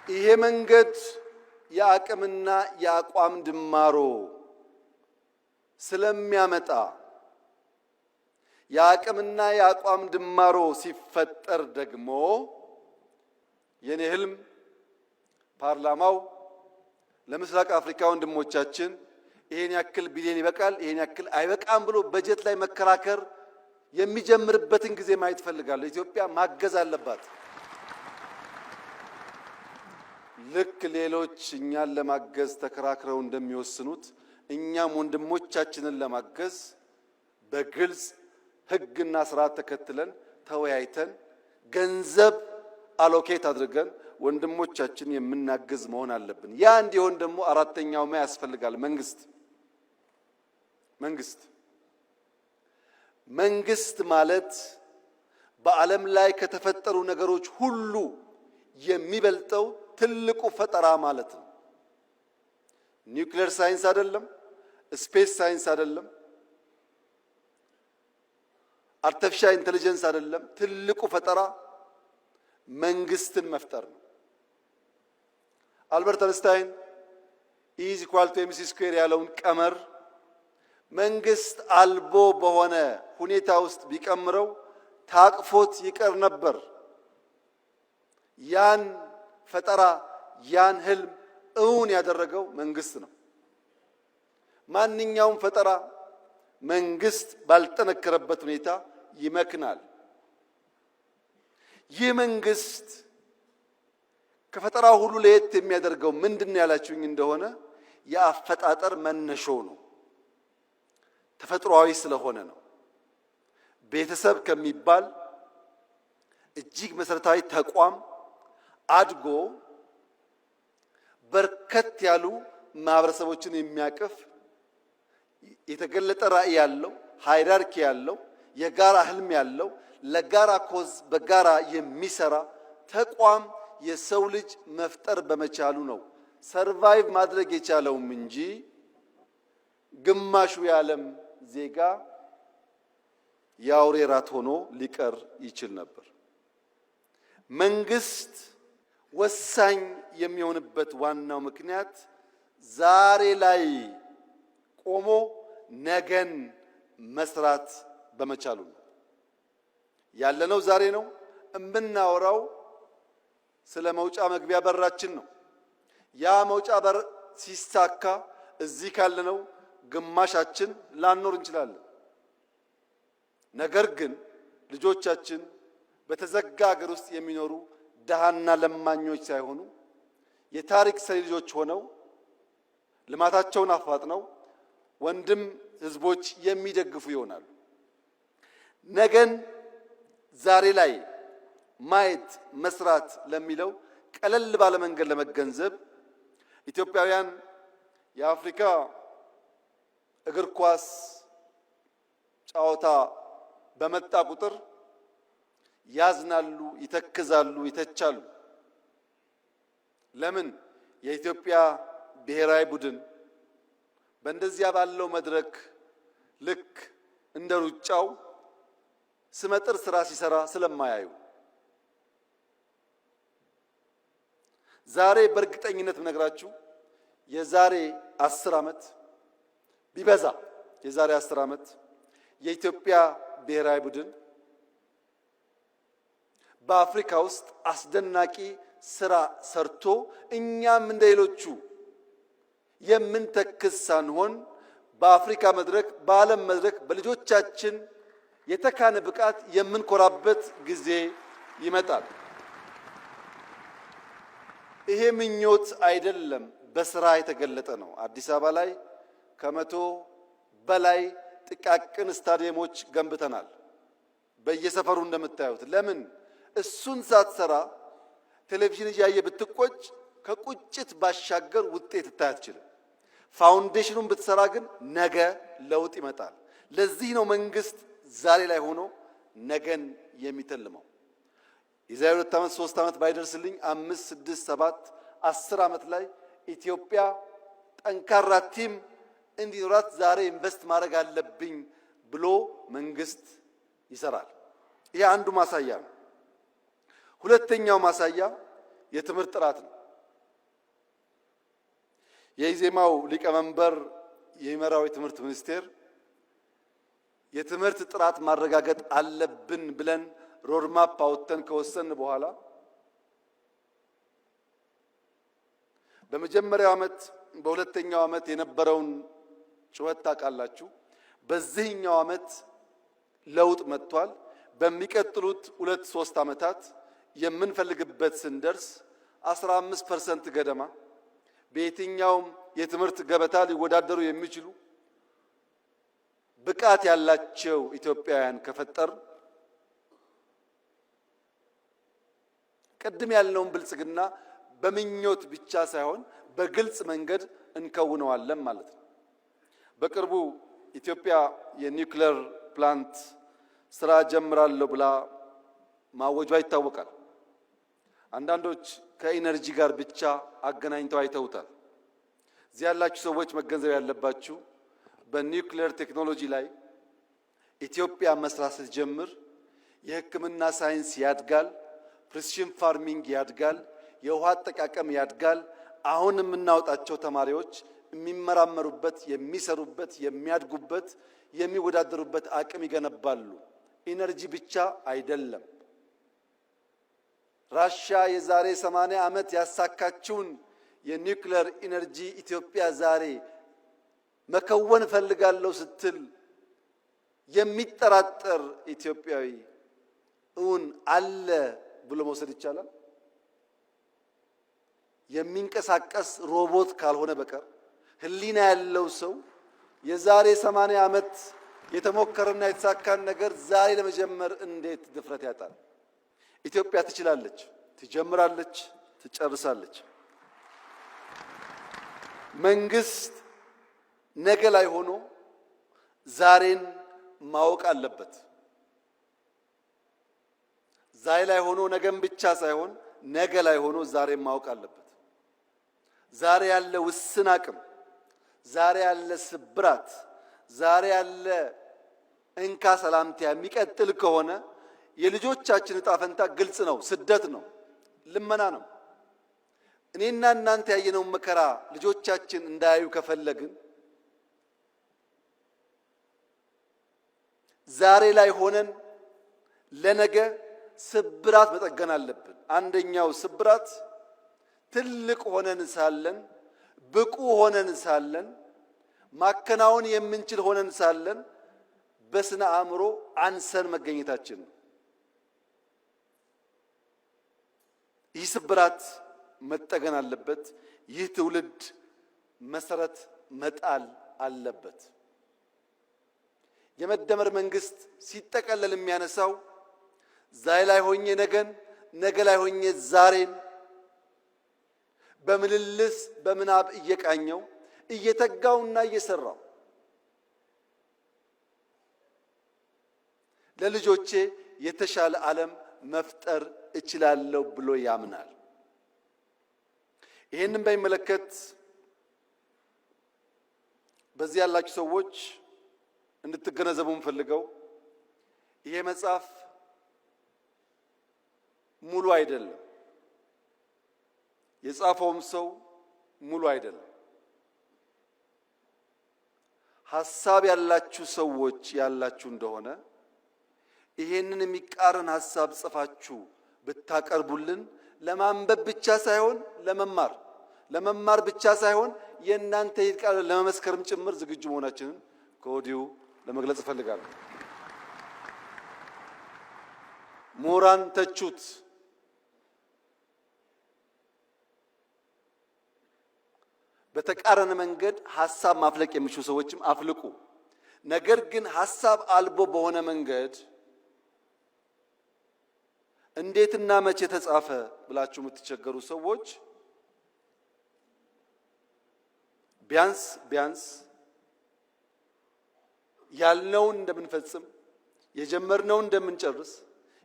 ይሄ መንገድ የአቅምና የአቋም ድማሮ ስለሚያመጣ የአቅምና የአቋም ድማሮ ሲፈጠር ደግሞ የኔ ህልም ፓርላማው ለምስራቅ አፍሪካ ወንድሞቻችን ይሄን ያክል ቢሊዮን ይበቃል፣ ይሄን ያክል አይበቃም ብሎ በጀት ላይ መከራከር የሚጀምርበትን ጊዜ ማየት ፈልጋለሁ። ኢትዮጵያ ማገዝ አለባት። ልክ ሌሎች እኛን ለማገዝ ተከራክረው እንደሚወስኑት እኛም ወንድሞቻችንን ለማገዝ በግልጽ ሕግና ስርዓት ተከትለን ተወያይተን ገንዘብ አሎኬት አድርገን ወንድሞቻችን የምናገዝ መሆን አለብን። ያ እንዲሆን ደግሞ አራተኛው ማ ያስፈልጋል። መንግስት ማለት በዓለም ላይ ከተፈጠሩ ነገሮች ሁሉ የሚበልጠው ትልቁ ፈጠራ ማለት ነው። ኒውክሌር ሳይንስ አይደለም፣ ስፔስ ሳይንስ አይደለም፣ አርቲፊሻል ኢንተለጀንስ አይደለም። ትልቁ ፈጠራ መንግስትን መፍጠር ነው። አልበርት አንስታይን ኢዝ ኢኳል ቱ ኤምሲ ስኩዌር ያለውን ቀመር መንግስት አልቦ በሆነ ሁኔታ ውስጥ ቢቀምረው ታቅፎት ይቀር ነበር። ያን ፈጠራ ያን ህልም እውን ያደረገው መንግስት ነው። ማንኛውም ፈጠራ መንግስት ባልጠነከረበት ሁኔታ ይመክናል። ይህ መንግስት ከፈጠራው ሁሉ ለየት የሚያደርገው ምንድን ያላችሁኝ እንደሆነ የአፈጣጠር መነሾው ነው። ተፈጥሯዊ ስለሆነ ነው። ቤተሰብ ከሚባል እጅግ መሰረታዊ ተቋም አድጎ በርከት ያሉ ማህበረሰቦችን የሚያቅፍ የተገለጠ ራዕይ ያለው ሃይራርኪ ያለው የጋራ ህልም ያለው ለጋራ ኮዝ በጋራ የሚሰራ ተቋም የሰው ልጅ መፍጠር በመቻሉ ነው ሰርቫይቭ ማድረግ የቻለውም እንጂ ግማሹ የዓለም ዜጋ የአውሬ ራት ሆኖ ሊቀር ይችል ነበር። መንግስት ወሳኝ የሚሆንበት ዋናው ምክንያት ዛሬ ላይ ቆሞ ነገን መስራት በመቻሉ ነው። ያለነው ዛሬ ነው። እምናወራው ስለ መውጫ መግቢያ በራችን ነው። ያ መውጫ በር ሲሳካ እዚህ ካለነው ግማሻችን ላንኖር እንችላለን። ነገር ግን ልጆቻችን በተዘጋ ሀገር ውስጥ የሚኖሩ ደሃና ለማኞች ሳይሆኑ የታሪክ ሰሪ ልጆች ሆነው ልማታቸውን አፋጥነው ወንድም ህዝቦች የሚደግፉ ይሆናሉ። ነገን ዛሬ ላይ ማየት መስራት ለሚለው ቀለል ባለ መንገድ ለመገንዘብ ኢትዮጵያውያን የአፍሪካ እግር ኳስ ጨዋታ በመጣ ቁጥር ያዝናሉ፣ ይተክዛሉ፣ ይተቻሉ። ለምን? የኢትዮጵያ ብሔራዊ ቡድን በእንደዚያ ባለው መድረክ ልክ እንደ ሩጫው ስመጥር ስራ ሲሰራ ስለማያዩ። ዛሬ በእርግጠኝነት ብነግራችሁ የዛሬ 10 ዓመት ቢበዛ የዛሬ 10 ዓመት የኢትዮጵያ ብሔራዊ ቡድን በአፍሪካ ውስጥ አስደናቂ ስራ ሰርቶ እኛም እንደሌሎቹ የምንተክስ ሳንሆን በአፍሪካ መድረክ በዓለም መድረክ በልጆቻችን የተካነ ብቃት የምንኮራበት ጊዜ ይመጣል። ይሄ ምኞት አይደለም፣ በስራ የተገለጠ ነው። አዲስ አበባ ላይ ከ100 በላይ ጥቃቅን ስታዲየሞች ገንብተናል። በየሰፈሩ እንደምታዩት። ለምን? እሱን ሳትሰራ ቴሌቪዥን እያየ ብትቆጭ ከቁጭት ባሻገር ውጤት ልታይ አትችልም። ፋውንዴሽኑን ብትሰራ ግን ነገ ለውጥ ይመጣል። ለዚህ ነው መንግስት ዛሬ ላይ ሆኖ ነገን የሚተልመው። የዛሬ 2 ዓመት 3 ዓመት ባይደርስልኝ 5 6 7 10 ዓመት ላይ ኢትዮጵያ ጠንካራ ቲም እንዲኖራት ዛሬ ኢንቨስት ማድረግ አለብኝ ብሎ መንግስት ይሰራል። ይሄ አንዱ ማሳያ ነው። ሁለተኛው ማሳያ የትምህርት ጥራት ነው። የኢዜማው ሊቀመንበር የሚመራው የትምህርት ሚኒስቴር የትምህርት ጥራት ማረጋገጥ አለብን ብለን ሮድማፕ አውጥተን ከወሰን በኋላ በመጀመሪያው ዓመት በሁለተኛው ዓመት የነበረውን ጩኸት ታውቃላችሁ። በዚህኛው ዓመት ለውጥ መጥቷል። በሚቀጥሉት 2-3 ዓመታት የምንፈልግበት ስንደርስ 15% ገደማ በየትኛውም የትምህርት ገበታ ሊወዳደሩ የሚችሉ ብቃት ያላቸው ኢትዮጵያውያን ከፈጠር ቅድም ያልነውን ብልጽግና በምኞት ብቻ ሳይሆን በግልጽ መንገድ እንከውነዋለን ማለት ነው። በቅርቡ ኢትዮጵያ የኒውክሌር ፕላንት ስራ ጀምራለሁ ብላ ማወጇ ይታወቃል። አንዳንዶች ከኢነርጂ ጋር ብቻ አገናኝተው አይተውታል። እዚህ ያላችሁ ሰዎች መገንዘብ ያለባችሁ በኒውክሌር ቴክኖሎጂ ላይ ኢትዮጵያ መስራት ስትጀምር የሕክምና ሳይንስ ያድጋል፣ ፕሪሲሽን ፋርሚንግ ያድጋል፣ የውሃ አጠቃቀም ያድጋል። አሁን የምናወጣቸው ተማሪዎች የሚመራመሩበት፣ የሚሰሩበት፣ የሚያድጉበት፣ የሚወዳደሩበት አቅም ይገነባሉ። ኢነርጂ ብቻ አይደለም። ራሽያ የዛሬ 80 ዓመት ያሳካችውን የኒውክሌር ኢነርጂ ኢትዮጵያ ዛሬ መከወን ፈልጋለሁ ስትል የሚጠራጠር ኢትዮጵያዊ እውን አለ ብሎ መውሰድ ይቻላል? የሚንቀሳቀስ ሮቦት ካልሆነ በቀር ህሊና ያለው ሰው የዛሬ 80 ዓመት የተሞከረና የተሳካን ነገር ዛሬ ለመጀመር እንዴት ድፍረት ያጣል? ኢትዮጵያ ትችላለች፣ ትጀምራለች፣ ትጨርሳለች። መንግስት ነገ ላይ ሆኖ ዛሬን ማወቅ አለበት። ዛሬ ላይ ሆኖ ነገም ብቻ ሳይሆን ነገ ላይ ሆኖ ዛሬም ማወቅ አለበት። ዛሬ ያለ ውስን አቅም፣ ዛሬ ያለ ስብራት፣ ዛሬ ያለ እንካ ሰላምታ የሚቀጥል ከሆነ የልጆቻችን ዕጣ ፈንታ ግልጽ ነው። ስደት ነው፣ ልመና ነው። እኔና እናንተ ያየነውን መከራ ልጆቻችን እንዳያዩ ከፈለግን ዛሬ ላይ ሆነን ለነገ ስብራት መጠገን አለብን። አንደኛው ስብራት ትልቅ ሆነን ሳለን፣ ብቁ ሆነን ሳለን፣ ማከናወን የምንችል ሆነን ሳለን በስነ አእምሮ አንሰን መገኘታችን ነው። ይህ ስብራት መጠገን አለበት። ይህ ትውልድ መሰረት መጣል አለበት። የመደመር መንግስት ሲጠቀለል የሚያነሳው ዛሬ ላይ ሆኜ ነገን፣ ነገ ላይ ሆኜ ዛሬን በምልልስ በምናብ እየቃኘው እየተጋውና እየሰራው ለልጆቼ የተሻለ ዓለም መፍጠር እችላለሁ ብሎ ያምናል። ይህንን በሚመለከት በዚህ ያላችሁ ሰዎች እንድትገነዘቡ የምፈልገው ይሄ መጽሐፍ ሙሉ አይደለም። የጻፈውም ሰው ሙሉ አይደለም። ሐሳብ ያላችሁ ሰዎች ያላችሁ እንደሆነ ይሄንን የሚቃረን ሐሳብ ጽፋችሁ ብታቀርቡልን ለማንበብ ብቻ ሳይሆን ለመማር ብቻ ሳይሆን የእናንተ ይቃል ለመመስከርም ጭምር ዝግጁ መሆናችንን ከወዲሁ ለመግለጽ እፈልጋለሁ። ምሁራን ተቹት፣ በተቃረነ መንገድ ሐሳብ ማፍለቅ የሚችሉ ሰዎችም አፍልቁ። ነገር ግን ሐሳብ አልቦ በሆነ መንገድ እንዴትና መቼ ተጻፈ ብላችሁ የምትቸገሩ ሰዎች ቢያንስ ያልነውን እንደምንፈጽም፣ የጀመርነውን እንደምንጨርስ፣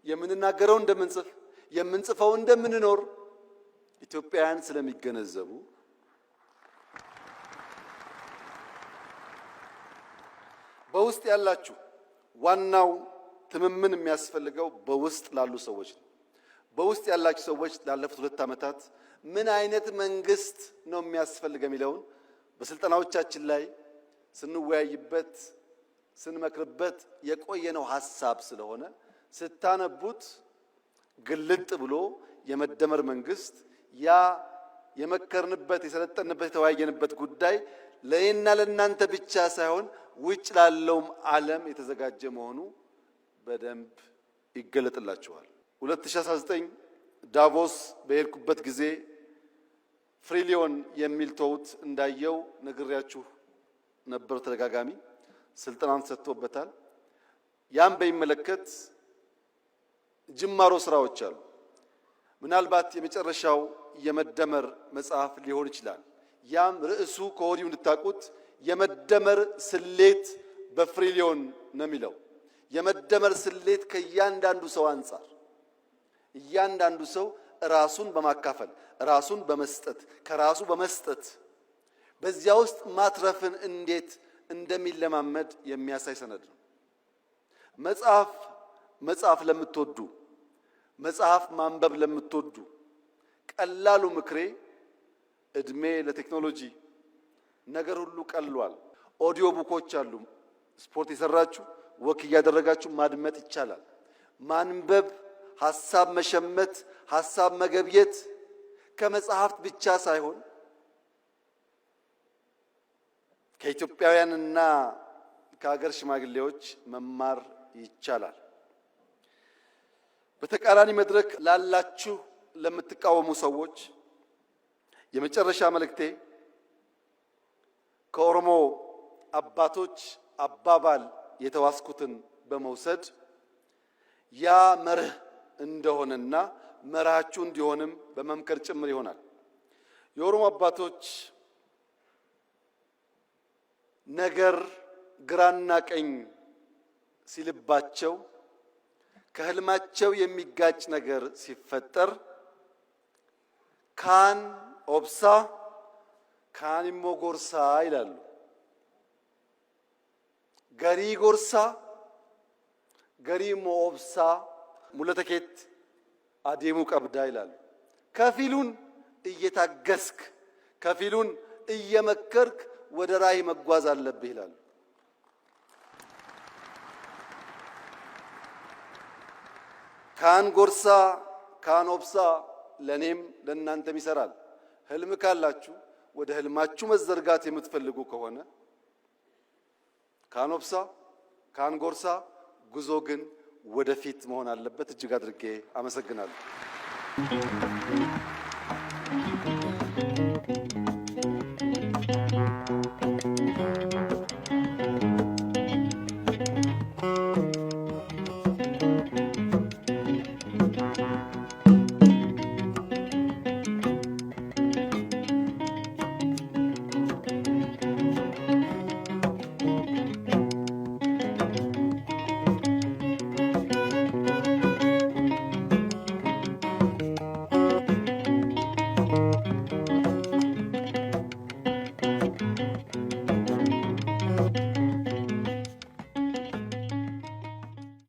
የምንናገረውን እንደምንጽፍ፣ የምንጽፈው እንደምንኖር ኢትዮጵያውያን ስለሚገነዘቡ በውስጥ ያላችሁ ዋናው ትምምን የሚያስፈልገው በውስጥ ላሉ ሰዎች ነው። በውስጥ ያላችሁ ሰዎች ላለፉት 2 ዓመታት ምን አይነት መንግስት ነው የሚያስፈልገው የሚለውን በስልጠናዎቻችን ላይ ስንወያይበት ስንመክርበት የቆየነው ሐሳብ ስለሆነ ስታነቡት ግልጥ ብሎ የመደመር መንግስት ያ የመከርንበት የሰለጠንበት የተወያየንበት ጉዳይ ለእኔና ለእናንተ ብቻ ሳይሆን ውጭ ላለውም ዓለም የተዘጋጀ መሆኑ በደንብ ይገለጥላችኋል። 2019 ዳቮስ በሄድኩበት ጊዜ ፍሪሊዮን የሚል ተውት እንዳየው ነግሬያችሁ ነበር። ተደጋጋሚ ስልጠናን ሰጥቶበታል። ያም በሚመለከት ጅማሮ ስራዎች አሉ። ምናልባት የመጨረሻው የመደመር መጽሐፍ ሊሆን ይችላል። ያም ርዕሱ ከወዲሁ እንድታውቁት የመደመር ስሌት በፍሪሊዮን ነው የሚለው። የመደመር ስሌት ከእያንዳንዱ ሰው አንጻር እያንዳንዱ ሰው ራሱን በማካፈል ራሱን በመስጠት ከራሱ በመስጠት በዚያ ውስጥ ማትረፍን እንዴት እንደሚለማመድ የሚያሳይ ሰነድ ነው። መጽሐፍ ለምትወዱ መጽሐፍ ማንበብ ለምትወዱ ቀላሉ ምክሬ እድሜ ለቴክኖሎጂ ነገር ሁሉ ቀሏል። ኦዲዮ ቡኮች አሉ። ስፖርት የሰራችሁ ወክ እያደረጋችሁ ማድመጥ ይቻላል። ማንበብ፣ ሐሳብ መሸመት፣ ሐሳብ መገብየት ከመጽሐፍት ብቻ ሳይሆን ከኢትዮጵያውያንና ከሀገር ሽማግሌዎች መማር ይቻላል። በተቃራኒ መድረክ ላላችሁ ለምትቃወሙ ሰዎች የመጨረሻ መልእክቴ ከኦሮሞ አባቶች አባባል የተዋስኩትን በመውሰድ ያ መርህ እንደሆነና መርሃችሁ እንዲሆንም በመምከር ጭምር ይሆናል። የኦሮሞ አባቶች ነገር ግራና ቀኝ ሲልባቸው ከህልማቸው የሚጋጭ ነገር ሲፈጠር ካን ኦብሳ ካን ኢሞ ጎርሳ ይላሉ። ገሪ ጎርሳ ገሪ ኢሞ ኦብሳ ሙለተኬት አዴሙ ቀብዳ ይላሉ። ከፊሉን እየታገስክ ከፊሉን እየመከርክ ወደ ራዕይ መጓዝ አለብህ ይላሉ። ካን ጎርሳ ካን ኦብሳ ለኔም ለእናንተም ይሰራል። ህልም ካላችሁ ወደ ህልማችሁ መዘርጋት የምትፈልጉ ከሆነ ካን ኦብሳ ካን ጎርሳ፣ ጉዞ ግን ወደፊት መሆን አለበት። እጅግ አድርጌ አመሰግናለሁ።